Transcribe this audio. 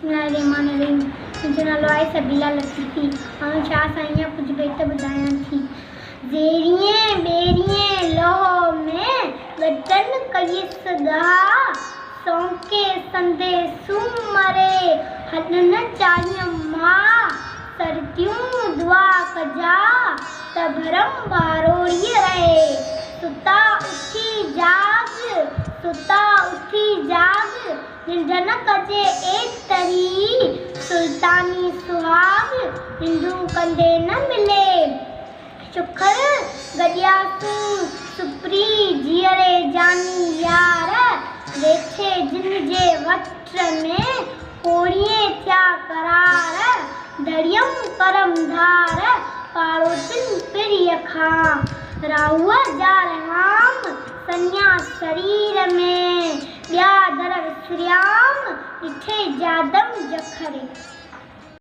बिस्मिल्लाहिर्रहमानिर्रहीम। मुंहिंजो नालो आहे सबीला लतीफ़ी। ऐं छा साईं कुझु बेट ॿुधायां थी। ज़ेरिए ॿेरिए लोहो में गजन कयिस ॻाह, सौंके संदे सूमरे हॾन चाहियम मां। सरतियूं दुआ कजा त भरम बारोड़ीअ रहे, सुता उथी जाग निंड न कजे एतरी, सुल्तानी सुहाग निंडू कंदे न मिले। शुखर गॾियासूं सुपरी जीअरे जानी यार, वेठे जिन जे वठ में कोड़िए थिया करार। दरियम करम धार पाड़ोसिन पिरीअ खां, राहूअ जा रहाम सन्या शरीर में। ॿिया दर विसरियाम ॾिठे जादम जखरे।